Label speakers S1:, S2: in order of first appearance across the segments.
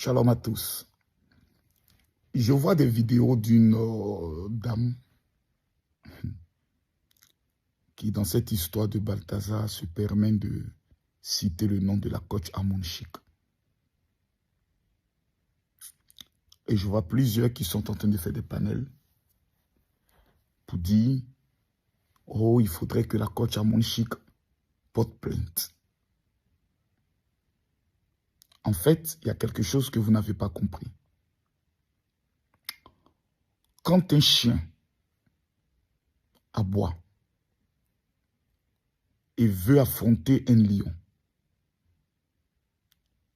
S1: Shalom à tous. Je vois des vidéos d'une dame qui, dans cette histoire de Balthazar, se permet de citer le nom de la coach Amonchik. Et je vois plusieurs qui sont en train de faire des panels pour dire « Oh, il faudrait que la coach Amonchik porte plainte. » En fait, il y a quelque chose que vous n'avez pas compris. Quand un chien aboie et veut affronter un lion,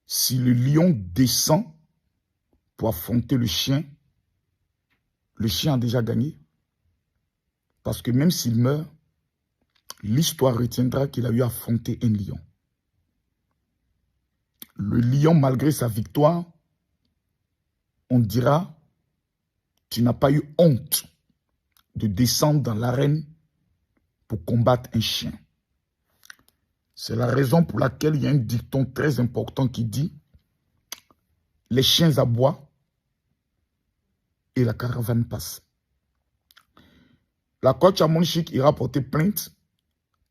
S1: si le lion descend pour affronter le chien a déjà gagné. Parce que même s'il meurt, l'histoire retiendra qu'il a eu à affronter un lion. Le lion, malgré sa victoire, on dira, tu n'as pas eu honte de descendre dans l'arène pour combattre un chien. C'est la raison pour laquelle il y a un dicton très important qui dit « Les chiens aboient et la caravane passe ». La coach Amonchik ira porter plainte.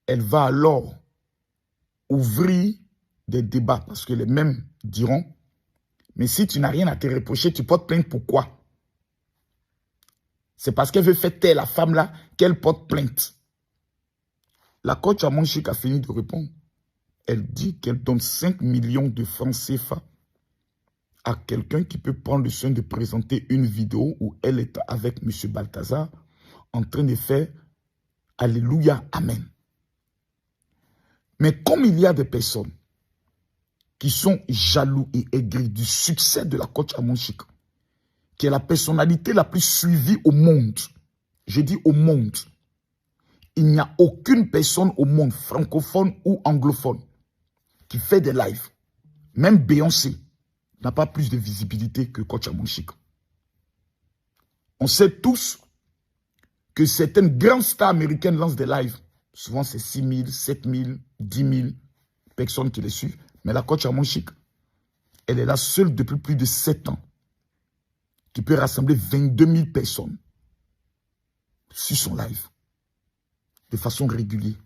S1: Elle va alors ouvrir des débats parce que les mêmes diront « Mais si tu n'as rien à te reprocher, tu portes plainte pourquoi ?» C'est parce qu'elle veut faire taire la femme-là qu'elle porte plainte. La coach Amonchik a fini de répondre. Elle dit qu'elle donne 5 millions de francs CFA à quelqu'un qui peut prendre le soin de présenter une vidéo où elle est avec M. Balthazar en train de faire « Alléluia, Amen ». Mais comme il y a des personnes qui sont jaloux et aigris du succès de la coach Amonchik, qui est la personnalité la plus suivie au monde, je dis au monde, il n'y a aucune personne au monde, francophone ou anglophone, qui fait des lives. Même Beyoncé n'a pas plus de visibilité que coach Amonchik. On sait tous que certaines grandes stars américaines lancent des lives. Souvent, c'est 6 000, 7 000, 10 000 personnes qui les suivent. Mais la coach Amonchik, elle est la seule depuis plus de 7 ans qui peut rassembler 22 000 personnes sur son live. De façon régulière,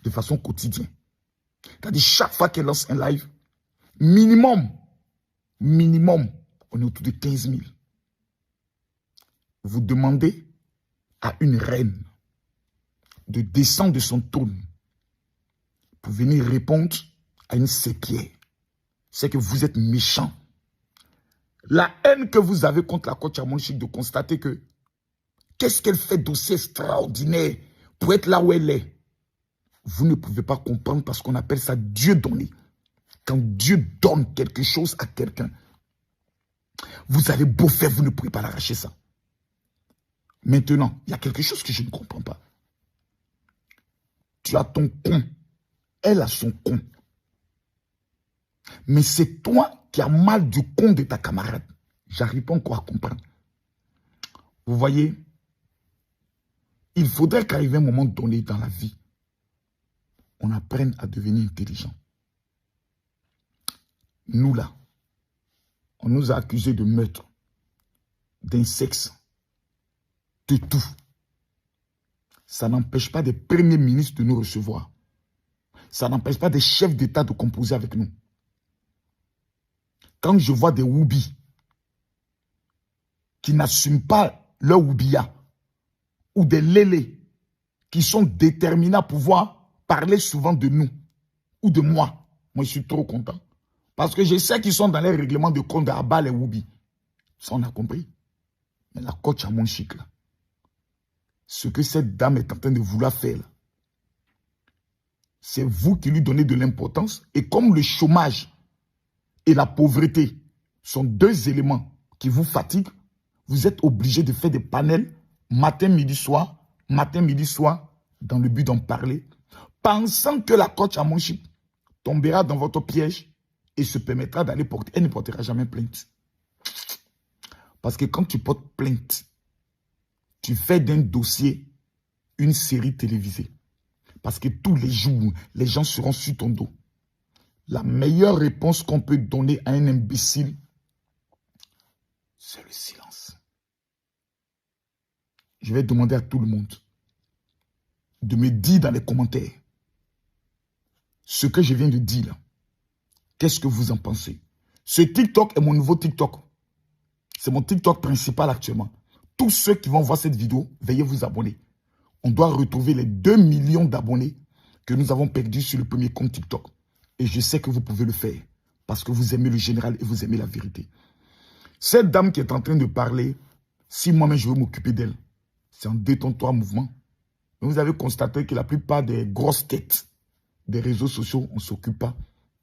S1: de façon quotidienne. C'est-à-dire, chaque fois qu'elle lance un live, minimum, on est autour de 15 000. Vous demandez à une reine de descendre de son trône pour venir répondre à une sépière. C'est que vous êtes méchant. La haine que vous avez contre la coach Amonchik de constater que qu'est-ce qu'elle fait d'aussi extraordinaire pour être là où elle est. Vous ne pouvez pas comprendre parce qu'on appelle ça Dieu donné. Quand Dieu donne quelque chose à quelqu'un, vous allez beau faire, vous ne pouvez pas l'arracher ça. Maintenant, il y a quelque chose que je ne comprends pas. Tu as ton con, elle a son con. Mais c'est toi qui as mal du con de ta camarade. J'arrive pas encore à comprendre. Vous voyez, il faudrait qu'arrive un moment donné dans la vie, on apprenne à devenir intelligent. Nous là, on nous a accusés de meurtre, d'insexe, de tout. Ça n'empêche pas des premiers ministres de nous recevoir. Ça n'empêche pas des chefs d'État de composer avec nous. Quand je vois des Woubi qui n'assument pas leur Woubia, ou des Lélé qui sont déterminés à pouvoir parler souvent de nous, ou de moi, je suis trop content. Parce que je sais qu'ils sont dans les règlements de compte à bas les Woubi. Ça, on a compris. Mais la coach Amonchik, là, ce que cette dame est en train de vouloir faire, c'est vous qui lui donnez de l'importance. Et comme le chômage et la pauvreté sont deux éléments qui vous fatiguent, vous êtes obligé de faire des panels matin, midi, soir, dans le but d'en parler, pensant que la coach Amonchik tombera dans votre piège et se permettra d'aller porter. Elle ne portera jamais plainte. Parce que quand tu portes plainte, tu fais d'un dossier une série télévisée. Parce que tous les jours, les gens seront sur ton dos. La meilleure réponse qu'on peut donner à un imbécile, c'est le silence. Je vais demander à tout le monde de me dire dans les commentaires ce que je viens de dire là. Qu'est-ce que vous en pensez? Ce TikTok est mon nouveau TikTok. C'est mon TikTok principal actuellement. Tous ceux qui vont voir cette vidéo, veuillez vous abonner. On doit retrouver les 2 millions d'abonnés que nous avons perdus sur le premier compte TikTok. Et je sais que vous pouvez le faire parce que vous aimez le général et vous aimez la vérité. Cette dame qui est en train de parler, si moi-même je veux m'occuper d'elle, c'est en détends-toi mouvement. Vous avez constaté que la plupart des grosses têtes des réseaux sociaux, on ne s'occupe pas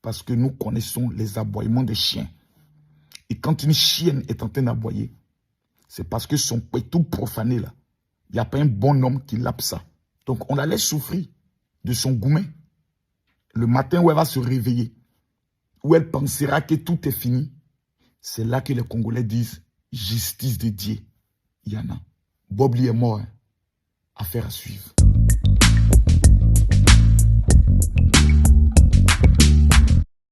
S1: parce que nous connaissons les aboiements des chiens. Et quand une chienne est en train d'aboyer, c'est parce que son pétou profané là, il n'y a pas un bon homme qui lappe ça. Donc on la laisse souffrir de son gourmet. Le matin où elle va se réveiller, où elle pensera que tout est fini, c'est là que les Congolais disent justice de Dieu. Il y en a. Bob Lee est mort. Hein. Affaire à suivre.